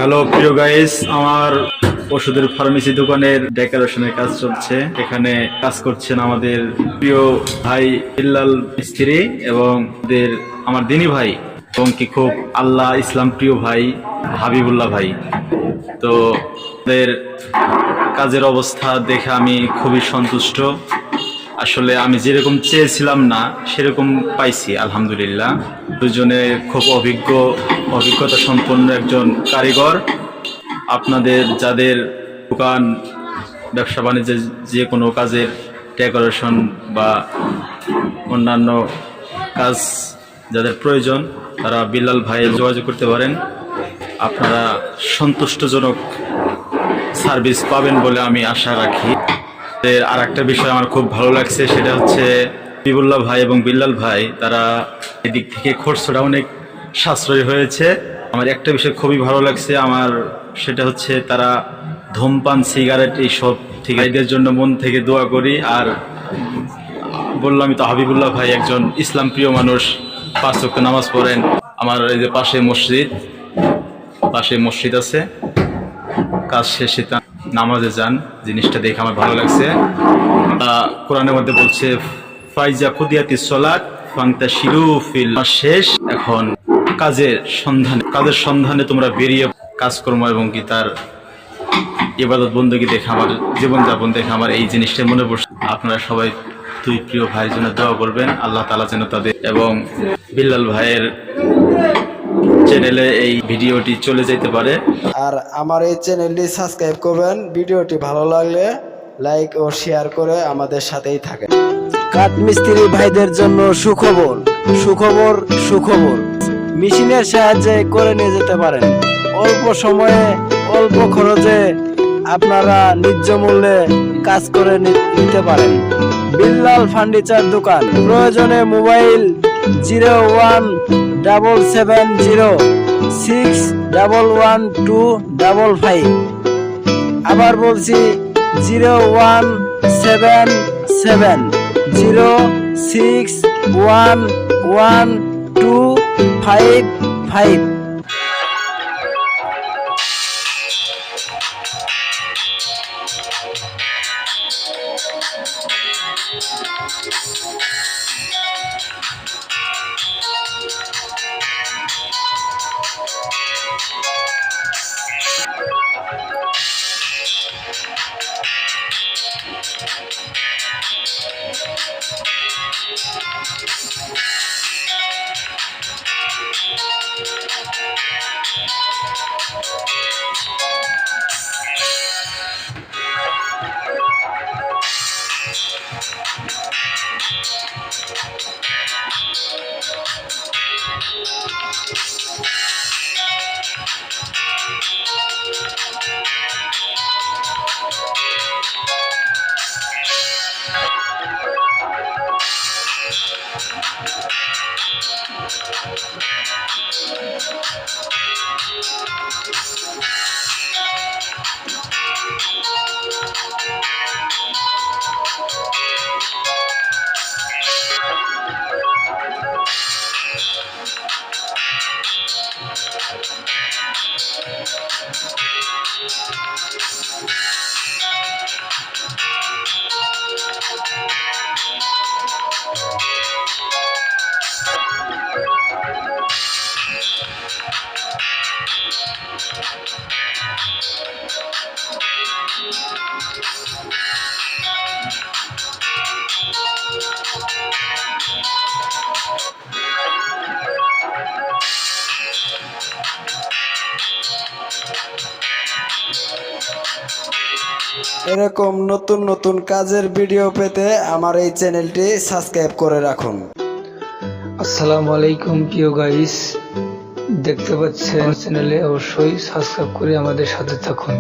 Hello প্রিয় guys, আমার ওষুধের ফার্মেসি দোকানের ডেকোরেশনের কাজ চলছে। এখানে কাজ করছেন আমাদের প্রিয় ভাই বিল্লাল মিস্ত্রি এবং আমার দিনী ভাই এবং কি খুব আল্লাহ ইসলাম প্রিয় ভাই হাবিবুল্লাহ ভাই। তো ওদের কাজের অবস্থা দেখে আমি খুবই সন্তুষ্ট। আসলে আমি যেরকম চেয়েছিলাম না সেরকম পাইছি আলহামদুলিল্লাহ। দুজনে খুব অভিজ্ঞতা সম্পন্ন একজন কারিগর। আপনাদের যাদের দোকান ব্যবসা বাণিজ্যে যে কোনো কাজের ডেকোরেশন বা অন্যান্য কাজ যাদের প্রয়োজন তারা বিল্লাল ভাইয়ে যোগাযোগ করতে পারেন। আপনারা সন্তুষ্টজনক সার্ভিস পাবেন বলে আমি আশা রাখি। আর একটা বিষয় আমার খুব ভালো লাগছে, সেটা হচ্ছে হাবিবুল্লাহ ভাই এবং বিল্লাল ভাই তারা এদিক থেকে খরচটা অনেক সাশ্রয় হয়েছে। আমার একটা বিষয় খুবই ভালো লাগছে আমার, সেটা হচ্ছে তারা ধূমপান সিগারেট এইসব থেকে এদের জন্য মন থেকে দোয়া করি। আর বললামই তো, হাবিবুল্লাহ ভাই একজন ইসলাম প্রিয় মানুষ, 5 ওয়াক্ত নামাজ পড়েন। আমার এই যে পাশে মসজিদ আছে, কাজ শেষে নামাজে যান, জিনিসটা দেখে আমার ভালো লাগছে। কোরআনের মধ্যে বলছে ফাইজা কুদিয়াতিস সালাত ফান্তাশিরু ফিল শেষ। এখন কাজের সন্ধানে তোমরা বেরিয়ে কাজকর্ম এবং কি তার ইবাদত বন্দেগী দেখে আমার জীবনযাপন দেখে আমার এই জিনিসটা মনে পড়ছে। আপনারা সবাই দুই প্রিয় ভাইয়ের জন্য দোয়া করবেন, আল্লাহ তাআলা যেন তাদের এবং বিল্লাল ভাইয়ের চ্যানেলে এই ভিডিওটি চলে যেতে পারে। আর আমার এই চ্যানেলটি সাবস্ক্রাইব করবেন। ভিডিওটি ভালো লাগলে লাইক ও শেয়ার করে আমাদের সাথেই থাকেন। কাঠমিস্ত্রি ভাইদের জন্য সুখবর মেশিনের সাহায্যে করে নিয়ে যেতে পারেন। অল্প সময়ে অল্প খরচে আপনারা ন্যায্য মূল্যে কাজ করে নিতে পারেন। বিল্লাল ফার্নিচার দোকান। প্রয়োজনে মোবাইল 0170611255। আবার বলছি 017706111255। এরকম নতুন কাজের ভিডিও পেতে আমার এই চ্যানেলটি সাবস্ক্রাইব করে রাখুন। আসসালামু আলাইকুম প্রিয় গাইস, দেখতে পাচ্ছেন চ্যানেলে অবশ্যই সাবস্ক্রাইব করে আমাদের সাথে থাকুন।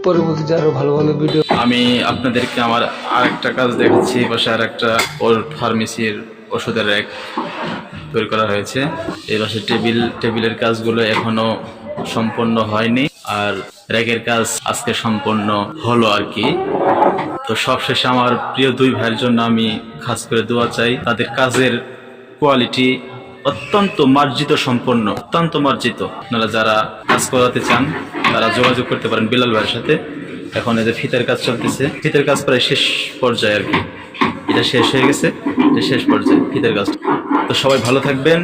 পরবর্তীতে আরো ভালো ভিডিও আমি আপনাদেরকে আমার আরেকটা কাজ দেখাচ্ছি। পাশে আরেকটা ওর ফার্মেসির ওষুধের র্যাক তৈরি করা হয়েছে। এই পাশে টেবিলের কাজগুলো এখনো সম্পন্ন হয়নি, আর র্যাকের কাজ আজকে সম্পন্ন হলো আর কি। তো সবশেষে আমার প্রিয় দুই ভাইয়ের জন্য আমি খাস করে দোয়া চাই, তাদের কাজের কোয়ালিটি অত্যন্ত মার্জিত সম্পন্ন, অত্যন্ত মার্জিত। আপনারা যারা কাজ করাতে চান তারা যোগাযোগ করতে পারেন বিলাল ভাইয়ের সাথে। এখন এই যে ফিতের কাজ চলতেছে, ফিতের কাজ প্রায় শেষ পর্যায়ে আর কি, এটা শেষ হয়ে গেছে, এটা শেষ পর্যায়ে ফিতের কাজ। তো সবাই ভালো থাকবেন,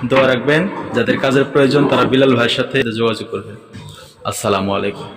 দোয়া রাখবেন, যাদের কাজের প্রয়োজন তারা বিলাল ভাইয়ের সাথে যোগাযোগ করবেন। আসসালামু আলাইকুম।